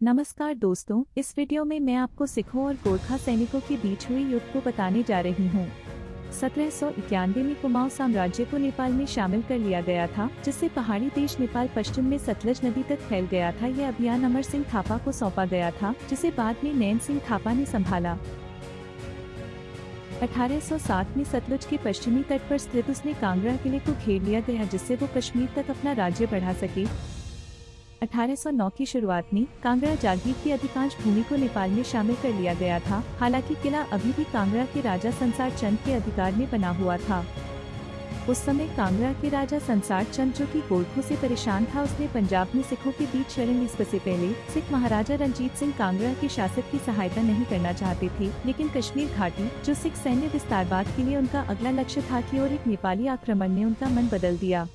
नमस्कार दोस्तों, इस वीडियो में मैं आपको सिखों और गोरखा सैनिकों के बीच हुई युद्ध को बताने जा रही हूँ। 1791 में कुमाऊं साम्राज्य को नेपाल में शामिल कर लिया गया था, जिससे पहाड़ी देश नेपाल पश्चिम में सतलज नदी तक फैल गया था। यह अभियान अमर सिंह थापा को सौंपा गया था, जिसे बाद में नैन सिंह थापा ने संभाला। 1807 में सतलुज के पश्चिमी तट पर स्थित उसने कांगड़ा किले को घेर लिया गया, जिससे वो कश्मीर तक अपना राज्य बढ़ा सके। 1809 की शुरुआत में कांगड़ा जागीर की अधिकांश भूमि को नेपाल में शामिल कर लिया गया था। हालांकि किला अभी भी कांगड़ा के राजा संसार चंद के अधिकार में बना हुआ था। उस समय कांगड़ा के राजा संसार चंद, जो कि गोरखों से परेशान था, उसने पंजाब में सिखों के बीच शरण ली। इससे पहले सिख महाराजा रणजीत सिंह कांगड़ा के शासक की सहायता नहीं करना चाहते थे, लेकिन कश्मीर घाटी, जो सिख सैन्य विस्तारवाद के लिए उनका अगला लक्ष्य था, की ओर एक नेपाली आक्रमण ने उनका मन बदल दिया।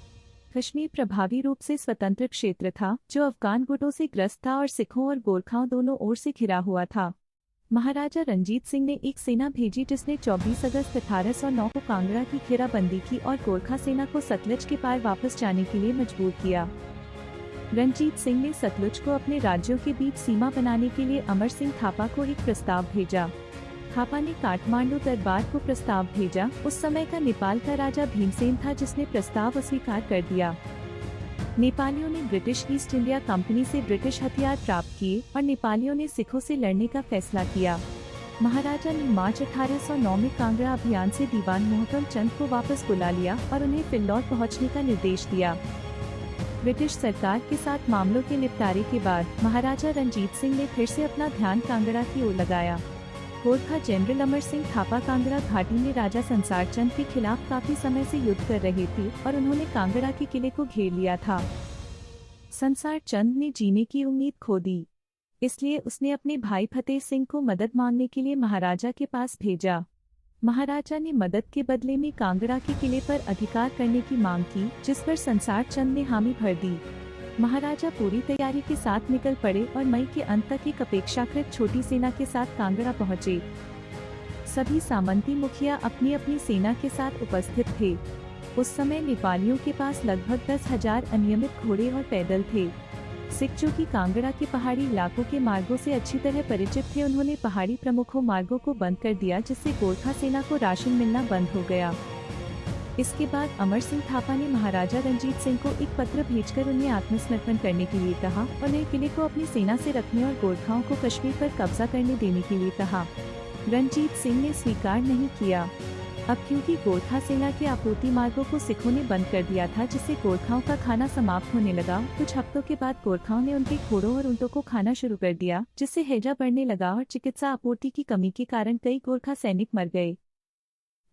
कश्मीर प्रभावी रूप से स्वतंत्र क्षेत्र था, जो अफगान गुटों से ग्रस्त था और सिखों और गोरखाओं दोनों ओर से घिरा हुआ था। महाराजा रणजीत सिंह ने एक सेना भेजी, जिसने 24 अगस्त 1809 को कांगड़ा की घेराबंदी की और गोरखा सेना को सतलज के पार वापस जाने के लिए मजबूर किया। रणजीत सिंह ने सतलुज को अपने राज्यों के बीच सीमा बनाने के लिए अमर सिंह थापा को एक प्रस्ताव भेजा। थापा ने काठमांडू दरबार को प्रस्ताव भेजा। उस समय का नेपाल का राजा भीमसेन था, जिसने प्रस्ताव अस्वीकार कर दिया। नेपालियों ने ब्रिटिश ईस्ट इंडिया कंपनी से ब्रिटिश हथियार प्राप्त किए और नेपालियों ने सिखों से लड़ने का फैसला किया। महाराजा ने मार्च 1809 में कांगड़ा अभियान से दीवान मोहकम चंद को वापस बुला लिया और उन्हें फिल्लौर पहुंचने का निर्देश दिया। ब्रिटिश सरकार के साथ मामलों के निपटारे के बाद महाराजा रणजीत सिंह ने फिर से अपना ध्यान कांगड़ा की ओर लगाया। गोरखा जनरल अमर सिंह थापा कांगड़ा घाटी में राजा संसार चंद के खिलाफ काफी समय से युद्ध कर रहे थे और उन्होंने कांगड़ा के किले को घेर लिया था। संसार चंद ने जीने की उम्मीद खो दी, इसलिए उसने अपने भाई फतेह सिंह को मदद मांगने के लिए महाराजा के पास भेजा। महाराजा ने मदद के बदले में कांगड़ा के किले पर अधिकार करने की मांग की, जिस पर संसार चंद ने हामी भर दी। महाराजा पूरी तैयारी के साथ निकल पड़े और मई के अंत तक एक अपेक्षाकृत छोटी सेना के साथ कांगड़ा पहुंचे। सभी सामंती मुखिया अपनी अपनी सेना के साथ उपस्थित थे। उस समय नेपालियों के पास लगभग 10,000 अनियमित घोड़े और पैदल थे। सिख, जो कि कांगड़ा के पहाड़ी इलाकों के मार्गों से अच्छी तरह परिचित थे, उन्होंने पहाड़ी प्रमुखों मार्गों को बंद कर दिया, जिससे गोरखा सेना को राशन मिलना बंद हो गया। इसके बाद अमर सिंह थापा ने महाराजा रणजीत सिंह को एक पत्र भेजकर उन्हें आत्मसमर्पण करने के लिए कहा और नए किले को अपनी सेना से रखने और गोरखाओं को कश्मीर पर कब्जा करने देने के लिए कहा। रणजीत सिंह ने स्वीकार नहीं किया। अब क्योंकि गोरखा सेना के आपूर्ति मार्गों को सिखों ने बंद कर दिया था, जिससे गोरखाओं का खाना समाप्त होने लगा। कुछ हफ्तों के बाद गोरखाओं ने उनके घोड़ों और ऊंटों को खाना शुरू कर दिया, जिससे हैजा बढ़ने लगा और चिकित्सा आपूर्ति की कमी के कारण कई गोरखा सैनिक मर गए।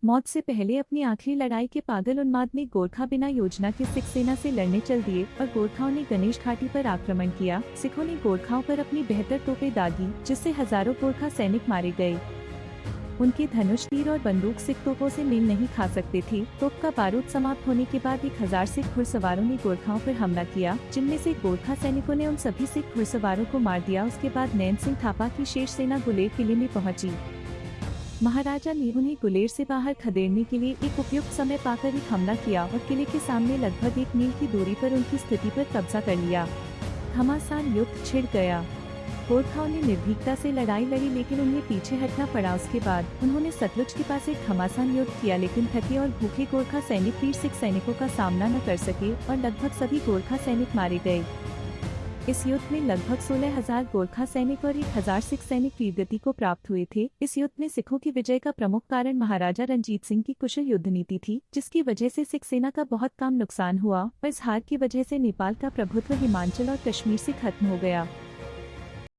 मौत से पहले अपनी आखिरी लड़ाई के पागल उन्माद में गोरखा बिना योजना के सिख सेना से लड़ने चल दिए और गोरखाओं ने गणेश घाटी पर आक्रमण किया। सिखों ने गोरखाओं पर अपनी बेहतर तोपें दागी, जिससे हजारों गोरखा सैनिक मारे गए। उनके धनुष, तीर और बंदूक सिख तोपों से मेल नहीं खा सकते थे। तोप का बारूद समाप्त होने के बाद 1000 सिख घुड़सवारों ने गोरखाओं पर हमला किया, जिनमें से गोरखा सैनिकों ने उन सभी सिख घुड़सवारों को मार दिया। उसके बाद नैन सिंह थापा की शेष सेना गुलेर किले में पहुंची। महाराजा ने उन्हें गुलेर से बाहर खदेड़ने के लिए एक उपयुक्त समय पाकर एक हमला किया और किले के सामने लगभग 1 मील की दूरी पर उनकी स्थिति पर कब्जा कर लिया। घमासान युद्ध छिड़ गया। गोरखाओं ने निर्भीकता से लड़ाई लड़ी, लेकिन उन्हें पीछे हटना पड़ा। उसके बाद उन्होंने सतलुज के पास एक घमासान युद्ध किया, लेकिन थके और भूखे गोरखा सैनिक वीर सिख सैनिकों का सामना न कर सके और लगभग सभी गोरखा सैनिक मारे गए। इस युद्ध में लगभग 16,000 गोरखा सैनिक और 1,000 सिख सैनिक वीरगति को प्राप्त हुए थे। इस युद्ध में सिखों की विजय का प्रमुख कारण महाराजा रणजीत सिंह की कुशल युद्ध नीति थी, जिसकी वजह से सिख सेना का बहुत कम नुकसान हुआ और इस हार की वजह से नेपाल का प्रभुत्व हिमाचल और कश्मीर से खत्म हो गया।